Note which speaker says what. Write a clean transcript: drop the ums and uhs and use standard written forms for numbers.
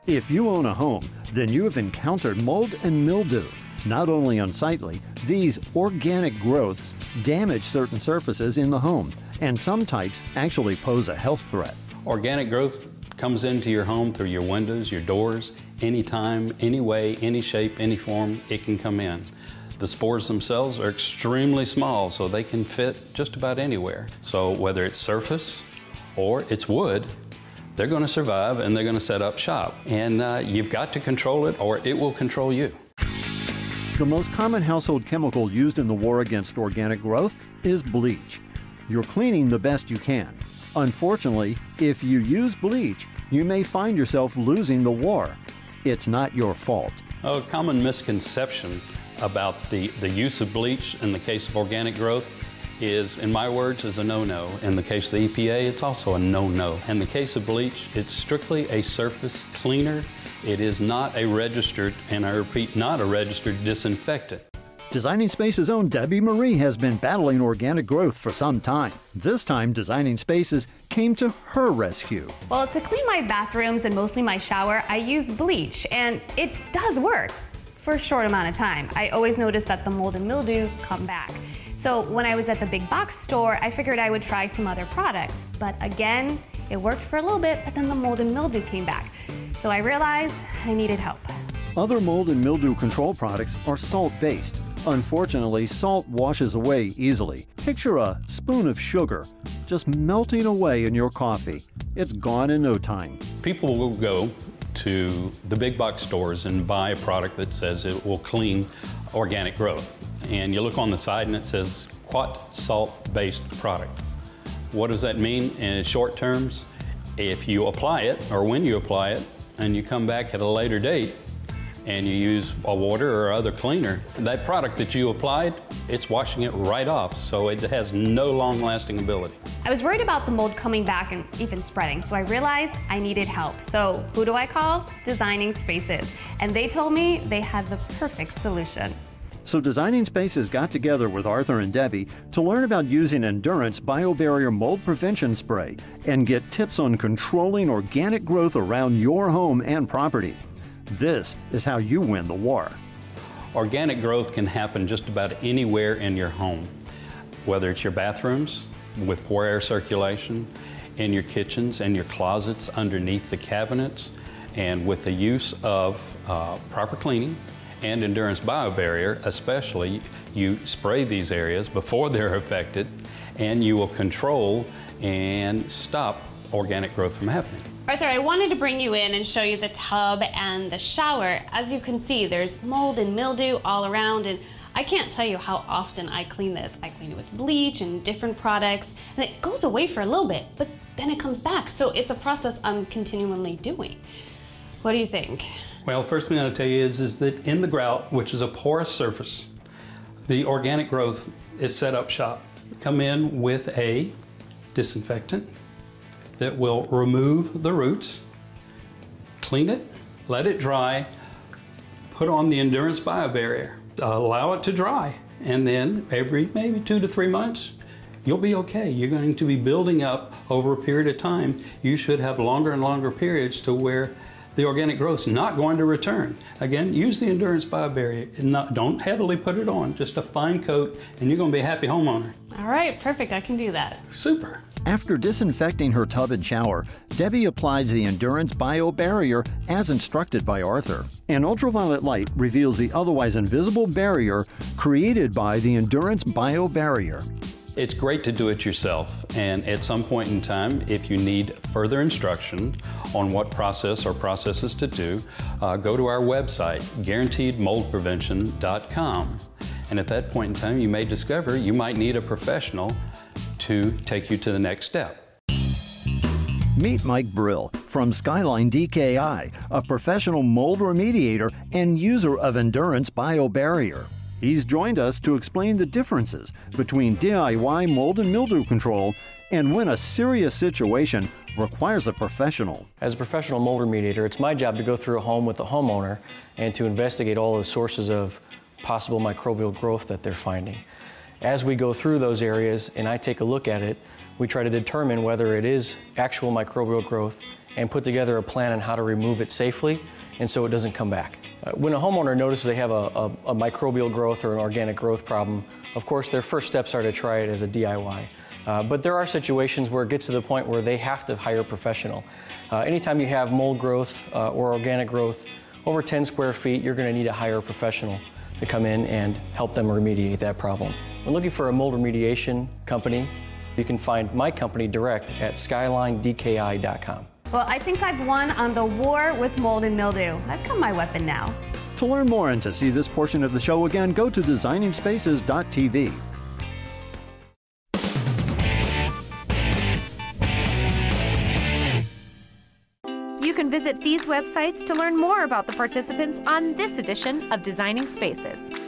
Speaker 1: If you own a home, then you have encountered mold and mildew. Not only unsightly, these organic growths damage certain surfaces in the home, and some types actually pose a health threat.
Speaker 2: Organic growth comes into your home through your windows, your doors, anytime, any way, any shape, any form, it can come in. The spores themselves are extremely small, so they can fit just about anywhere. So whether it's surface or it's wood, they're going to survive and they're going to set up shop. And you've got to control it or it will control you.
Speaker 1: The most common household chemical used in the war against organic growth is bleach. You're cleaning the best you can. Unfortunately, if you use bleach, you may find yourself losing the war. It's not your fault.
Speaker 2: A common misconception about the use of bleach in the case of organic growth is, in my words, is a no-no. In the case of the EPA, it's also a no-no. In the case of bleach, it's strictly a surface cleaner. It is not a registered, and I repeat, not a registered disinfectant.
Speaker 1: Designing Space's own Debbie Marie has been battling organic growth for some time. This time, Designing Spaces came to her rescue.
Speaker 3: Well, to clean my bathrooms and mostly my shower, I use bleach, and it does work for a short amount of time. I always notice that the mold and mildew come back. So when I was at the big box store, I figured I would try some other products. But again, it worked for a little bit, but then the mold and mildew came back. So I realized I needed help.
Speaker 1: Other mold and mildew control products are salt-based. Unfortunately, salt washes away easily. Picture a spoon of sugar just melting away in your coffee. It's gone in no time.
Speaker 2: People will go to the big box stores and buy a product that says it will clean organic growth. And you look on the side and it says quat salt-based product. What does that mean in short terms? If you apply it, or when you apply it, and you come back at a later date and you use a water or other cleaner, that product that you applied, it's washing it right off, so it has no long-lasting ability.
Speaker 3: I was worried about the mold coming back and even spreading, so I realized I needed help. So who do I call? Designing Spaces. And they told me they had the perfect solution.
Speaker 1: So Designing Spaces got together with Arthur and Debbie to learn about using Endurance BioBarrier Mold Prevention Spray and get tips on controlling organic growth around your home and property. This is how you win the war.
Speaker 2: Organic growth can happen just about anywhere in your home, whether it's your bathrooms with poor air circulation, in your kitchens and your closets underneath the cabinets, and with the use of proper cleaning and Endurance BioBarrier, especially, you spray these areas before they're affected, and you will control and stop organic growth from happening.
Speaker 3: Arthur, I wanted to bring you in and show you the tub and the shower. As you can see, there's mold and mildew all around, and I can't tell you how often I clean this. I clean it with bleach and different products, and it goes away for a little bit, but then it comes back. So it's a process I'm continually doing. What do you think?
Speaker 2: Well, first thing I'll tell you is that in the grout, which is a porous surface, the organic growth is set up shop. Come in with a disinfectant that will remove the roots, clean it, let it dry, put on the Endurance BioBarrier, allow it to dry, and then every maybe 2 to 3 months, you'll be okay. You're going to be building up over a period of time. You should have longer and longer periods to where the organic growth's not going to return. Again, use the Endurance BioBarrier. Don't heavily put it on, just a fine coat, and you're going to be a happy homeowner.
Speaker 3: All right, perfect, I can do that.
Speaker 2: Super.
Speaker 1: After disinfecting her tub and shower, Debbie applies the Endurance BioBarrier as instructed by Arthur. An ultraviolet light reveals the otherwise invisible barrier created by the Endurance BioBarrier.
Speaker 2: It's great to do it yourself, and at some point in time, if you need further instruction on what process or processes to do, go to our website, guaranteedmoldprevention.com. And at that point in time, you may discover you might need a professional to take you to the next step.
Speaker 1: Meet Mike Brill from Skyline DKI, a professional mold remediator and user of Endurance BioBarrier. He's joined us to explain the differences between DIY mold and mildew control and when a serious situation requires a professional.
Speaker 4: As a professional mold remediator, it's my job to go through a home with the homeowner and to investigate all the sources of possible microbial growth that they're finding. As we go through those areas and I take a look at it, we try to determine whether it is actual microbial growth and put together a plan on how to remove it safely and so it doesn't come back. When a homeowner notices they have a microbial growth or an organic growth problem, of course their first steps are to try it as a DIY. But there are situations where it gets to the point where they have to hire a professional. Anytime you have mold growth or organic growth over 10 square feet, you're going to need to hire a professional to come in and help them remediate that problem. When looking for a mold remediation company, you can find my company direct at skylinedki.com.
Speaker 3: Well, I think I've won on the war with mold and mildew. I've got my weapon now.
Speaker 1: To learn more and to see this portion of the show again, go to designingspaces.tv.
Speaker 5: You can visit these websites to learn more about the participants on this edition of Designing Spaces.